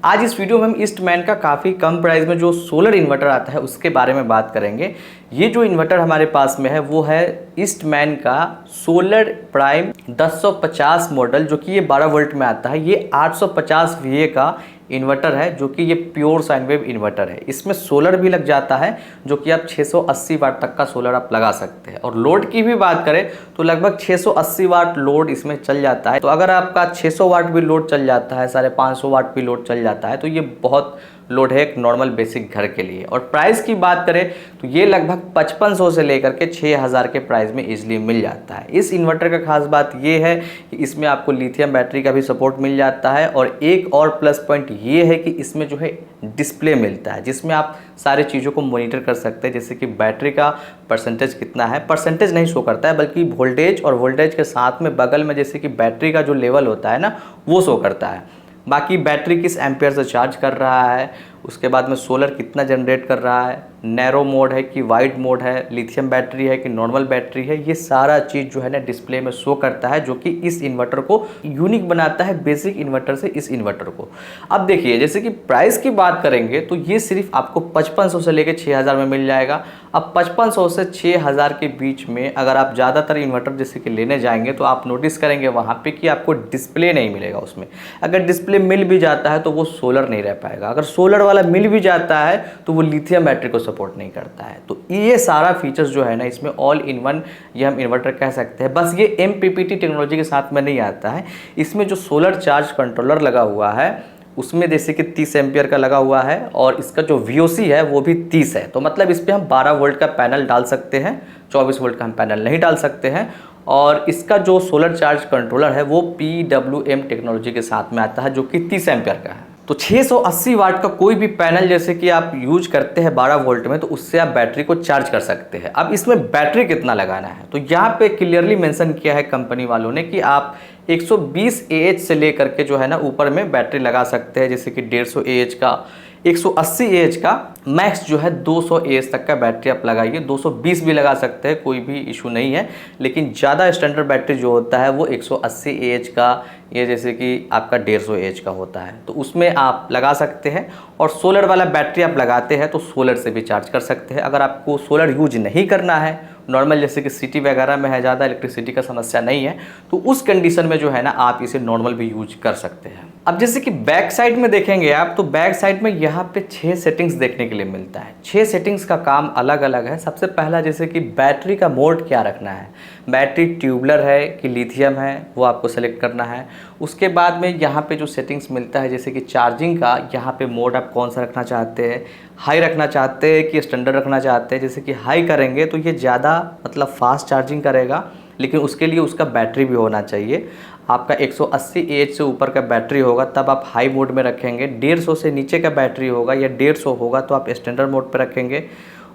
आज इस वीडियो में हम ईस्टमैन का काफ़ी कम प्राइस में जो सोलर इन्वर्टर आता है उसके बारे में बात करेंगे। ये जो इन्वर्टर हमारे पास में है वो है ईस्टमैन का सोलर प्राइम 1050 मॉडल, जो कि ये 12 वोल्ट में आता है। ये 850 VA का इन्वर्टर है, जो कि ये प्योर साइन वेव इन्वर्टर है। इसमें सोलर भी लग जाता है, जो कि आप 680 वाट तक का सोलर आप लगा सकते हैं। और लोड की भी बात करें तो लगभग 680 वाट लोड इसमें चल जाता है। तो अगर आपका 600 वाट भी लोड चल जाता है, 550 वाट भी लोड चल जाता है, तो ये बहुत लोड है एक नॉर्मल बेसिक घर के लिए। और प्राइस की बात करें तो ये लगभग 5500 से लेकर के 6000 के प्राइस में इजीली मिल जाता है। इस इन्वर्टर का खास बात ये है कि इसमें आपको लिथियम बैटरी का भी सपोर्ट मिल जाता है। और एक और प्लस पॉइंट ये है कि इसमें जो है डिस्प्ले मिलता है, जिसमें आप सारी चीज़ों को मॉनिटर कर सकते हैं, जैसे कि बैटरी का परसेंटेज कितना है। परसेंटेज नहीं शो करता है, बल्कि वोल्टेज और वोल्टेज के साथ में बगल में जैसे कि बैटरी का जो लेवल होता है ना, वो शो करता है। बाकी बैटरी किस एम्पियर से चार्ज कर रहा है, उसके बाद में सोलर कितना जनरेट कर रहा है, नैरो मोड है कि वाइड मोड है, लिथियम बैटरी है कि नॉर्मल बैटरी है, ये सारा चीज़ जो है ना डिस्प्ले में शो करता है, जो कि इस इन्वर्टर को यूनिक बनाता है बेसिक इन्वर्टर से इस इन्वर्टर को। अब देखिए, जैसे कि प्राइस की बात करेंगे तो ये सिर्फ आपको 5500 से लेकर 6000 में मिल जाएगा। अब 5500 से 6000 के बीच में अगर आप ज़्यादातर इन्वर्टर जैसे कि लेने जाएंगे तो आप नोटिस करेंगे वहाँ पे कि आपको डिस्प्ले नहीं मिलेगा उसमें। अगर डिस्प्ले मिल भी जाता है तो वो सोलर नहीं रह पाएगा। अगर सोलर वाला मिल भी जाता है तो वो लिथियम बैटरी को सपोर्ट नहीं करता है। तो ये सारा फीचर्स जो है ना इसमें ऑल इन वन ये हम इन्वर्टर कह सकते हैं। बस ये MPPT टेक्नोलॉजी के साथ में नहीं आता है। इसमें जो सोलर चार्ज कंट्रोलर लगा हुआ है उसमें जैसे कि 30 एम्पियर का लगा हुआ है, और इसका जो VOC है वो भी 30 है। तो मतलब इस पर हम 12 वोल्ट का पैनल डाल सकते हैं, 24 वोल्ट का हम पैनल नहीं डाल सकते हैं। और इसका जो सोलर चार्ज कंट्रोलर है वो PWM टेक्नोलॉजी के साथ में आता है, जो कि 30 एम्पियर का है। तो 680 वाट का कोई भी पैनल जैसे कि आप यूज करते हैं 12 वोल्ट में, तो उससे आप बैटरी को चार्ज कर सकते हैं। अब इसमें बैटरी कितना लगाना है, तो यहाँ पे क्लियरली मेंशन किया है कंपनी वालों ने कि आप 120 AH से लेकर के जो है ना ऊपर में बैटरी लगा सकते हैं, जैसे कि 150 AH का, 180 AH का, मैक्स जो है 200 AH तक का बैटरी आप लगाइए। 220 भी लगा सकते हैं, कोई भी इशू नहीं है। लेकिन ज़्यादा स्टैंडर्ड बैटरी जो होता है वो 180 AH का, ये जैसे कि आपका 150 AH का होता है, तो उसमें आप लगा सकते हैं। और सोलर वाला बैटरी आप लगाते हैं तो सोलर से भी चार्ज कर सकते हैं। अगर आपको सोलर यूज नहीं करना है, नॉर्मल जैसे कि सिटी वगैरह में है, ज़्यादा इलेक्ट्रिसिटी का समस्या नहीं है, तो उस कंडीशन में जो है ना आप इसे नॉर्मल भी यूज कर सकते हैं। अब जैसे कि बैक साइड में देखेंगे आप, तो बैक साइड में यहाँ पे 6 सेटिंग्स देखने के लिए मिलता है। 6 सेटिंग्स का काम अलग अलग है। सबसे पहला जैसे कि बैटरी का मोड क्या रखना है, बैटरी ट्यूबलर है कि लिथियम है, वो आपको सेलेक्ट करना है। उसके बाद में यहाँ पे जो सेटिंग्स मिलता है, जैसे कि चार्जिंग का, यहाँ पे मोड आप कौन सा रखना चाहते हैं, हाई रखना चाहते हैं कि स्टैंडर्ड रखना चाहते हैं। जैसे कि हाई करेंगे तो ये ज़्यादा मतलब फास्ट चार्जिंग करेगा, लेकिन उसके लिए उसका बैटरी भी होना चाहिए। आपका 180 AH से ऊपर का बैटरी होगा तब आप हाई मोड में रखेंगे। 150 से नीचे का बैटरी होगा या 150 होगा तो आप स्टैंडर्ड मोड पर रखेंगे।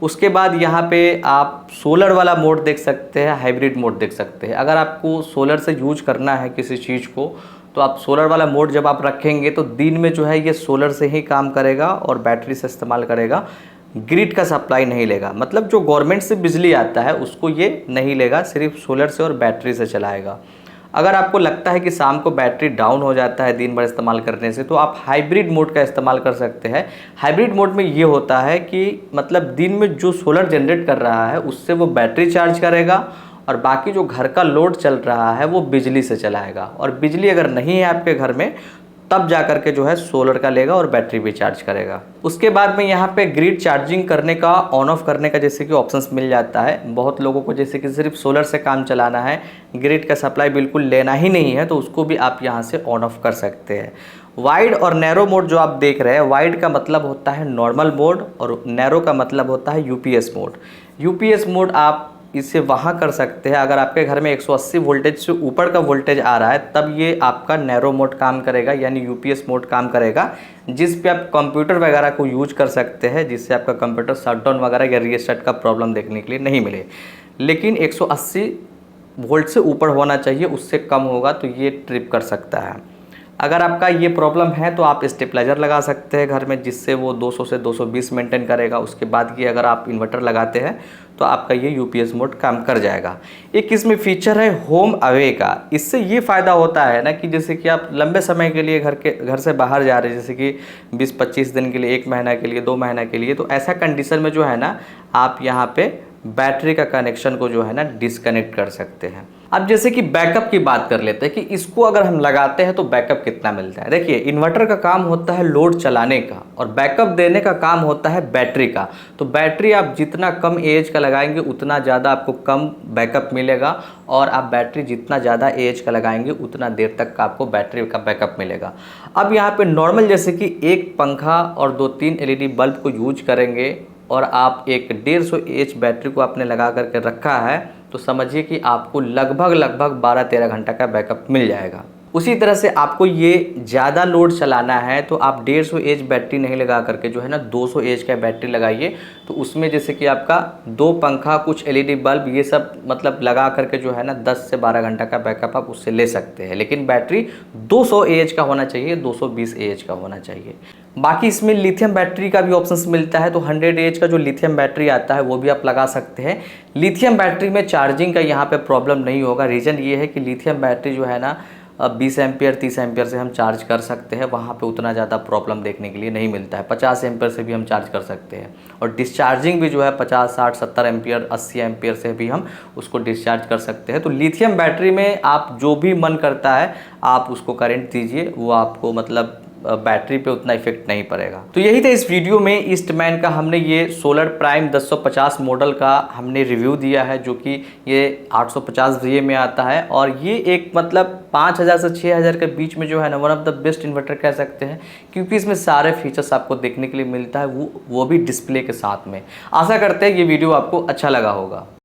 उसके बाद यहाँ पे आप सोलर वाला मोड देख सकते हैं, हाइब्रिड मोड देख सकते हैं। अगर आपको सोलर से यूज करना है किसी चीज़ को, तो आप सोलर वाला मोड जब आप रखेंगे तो दिन में जो है ये सोलर से ही काम करेगा और बैटरी से इस्तेमाल करेगा, ग्रिड का सप्लाई नहीं लेगा। मतलब जो गवर्नमेंट से बिजली आता है उसको ये नहीं लेगा, सिर्फ सोलर से और बैटरी से चलाएगा। अगर आपको लगता है कि शाम को बैटरी डाउन हो जाता है दिन भर इस्तेमाल करने से, तो आप हाइब्रिड मोड का इस्तेमाल कर सकते हैं। हाइब्रिड मोड में ये होता है कि मतलब दिन में जो सोलर जनरेट कर रहा है उससे वो बैटरी चार्ज करेगा, और बाकी जो घर का लोड चल रहा है वो बिजली से चलाएगा। और बिजली अगर नहीं है आपके घर में तब जा कर के जो है सोलर का लेगा और बैटरी भी चार्ज करेगा। उसके बाद में यहाँ पे ग्रिड चार्जिंग करने का, ऑन ऑफ करने का जैसे कि ऑप्शंस मिल जाता है। बहुत लोगों को जैसे कि सिर्फ सोलर से काम चलाना है, ग्रिड का सप्लाई बिल्कुल लेना ही नहीं है, तो उसको भी आप यहाँ से ऑन ऑफ कर सकते हैं। वाइड और नैरो मोड जो आप देख रहे हैं, वाइड का मतलब होता है नॉर्मल मोड और नैरो का मतलब होता है UPS मोड। UPS मोड आप इसे वहाँ कर सकते हैं अगर आपके घर में 180 वोल्टेज से ऊपर का वोल्टेज आ रहा है, तब ये आपका नैरो मोड काम करेगा, यानी UPS मोड काम करेगा, जिस पे आप कंप्यूटर वगैरह को यूज कर सकते हैं, जिससे आपका कंप्यूटर शटडाउन वगैरह या रीस्टार्ट का प्रॉब्लम देखने के लिए नहीं मिले। लेकिन 180 वोल्ट से ऊपर होना चाहिए, उससे कम होगा तो ये ट्रिप कर सकता है। अगर आपका ये प्रॉब्लम है तो आप स्टेबलाइजर लगा सकते हैं घर में, जिससे वो 200 से 220 मेंटेन करेगा। उसके बाद ये अगर आप इन्वर्टर लगाते हैं तो आपका ये यूपीएस मोड काम कर जाएगा। एक इसमें फीचर है होम अवे का। इससे ये फ़ायदा होता है ना कि जैसे कि आप लंबे समय के लिए घर से बाहर जा रहे हैं, जैसे कि 20-25 दिन के लिए, 1 महीना के लिए, 2 महीना के लिए, तो ऐसा कंडीशन में जो है ना आप यहाँ पे बैटरी का कनेक्शन को जो है ना डिस्कनेक्ट कर सकते हैं। अब जैसे कि बैकअप की बात कर लेते हैं कि इसको अगर हम लगाते हैं तो बैकअप कितना मिलता है। देखिए, इन्वर्टर का काम होता है लोड चलाने का और बैकअप देने का काम होता है बैटरी का। तो बैटरी आप जितना कम एज का लगाएंगे उतना ज़्यादा आपको कम बैकअप मिलेगा, और आप बैटरी जितना ज़्यादा एज का लगाएंगे उतना देर तक का आपको बैटरी का बैकअप मिलेगा। अब यहाँ पे नॉर्मल जैसे कि एक पंखा और 2-3 एलईडी बल्ब को यूज करेंगे और आप एक 150 एच बैटरी को आपने लगा करके रखा है, तो समझिए कि आपको लगभग 12-13 घंटा का बैकअप मिल जाएगा। उसी तरह से आपको ये ज़्यादा लोड चलाना है तो आप 150 एच बैटरी नहीं लगा करके जो है ना 200 एच का बैटरी लगाइए। तो उसमें जैसे कि आपका 2 पंखा, कुछ एलईडी बल्ब, ये सब मतलब लगा करके जो है ना 10 से 12 घंटा का बैकअप आप उससे ले सकते हैं। लेकिन बैटरी 200 एच का होना चाहिए, 220 एच का होना चाहिए। बाकी इसमें लिथियम बैटरी का भी ऑप्शंस मिलता है, तो 100 एच का जो लिथियम बैटरी आता है वो भी आप लगा सकते हैं। लिथियम बैटरी में चार्जिंग का यहाँ पे प्रॉब्लम नहीं होगा। रीज़न ये है कि लिथियम बैटरी जो है ना 20 एम्पियर 30 एम्पियर से हम चार्ज कर सकते हैं, वहाँ पे उतना ज़्यादा प्रॉब्लम देखने के लिए नहीं मिलता है। 50 एम्पियर से भी हम चार्ज कर सकते हैं, और डिस्चार्जिंग भी जो है 50 60 70 एम्पियर 80 एम्पियर से भी हम उसको डिस्चार्ज कर सकते हैं। तो लिथियम बैटरी में आप जो भी मन करता है आप उसको करंट दीजिए, वो आपको मतलब बैटरी पे उतना इफेक्ट नहीं पड़ेगा। तो यही था इस वीडियो में ईस्टमैन का हमने ये सोलर प्राइम 1050 मॉडल का हमने रिव्यू दिया है, जो कि ये 850 VA में आता है, और ये एक मतलब 5000 से 6000 के बीच में जो है ना one of the best inverter कह सकते हैं, क्योंकि इसमें सारे फीचर्स आपको देखने के लिए मिलता है, वो भी डिस्प्ले के साथ में। आशा करते हैं ये वीडियो आपको अच्छा लगा होगा।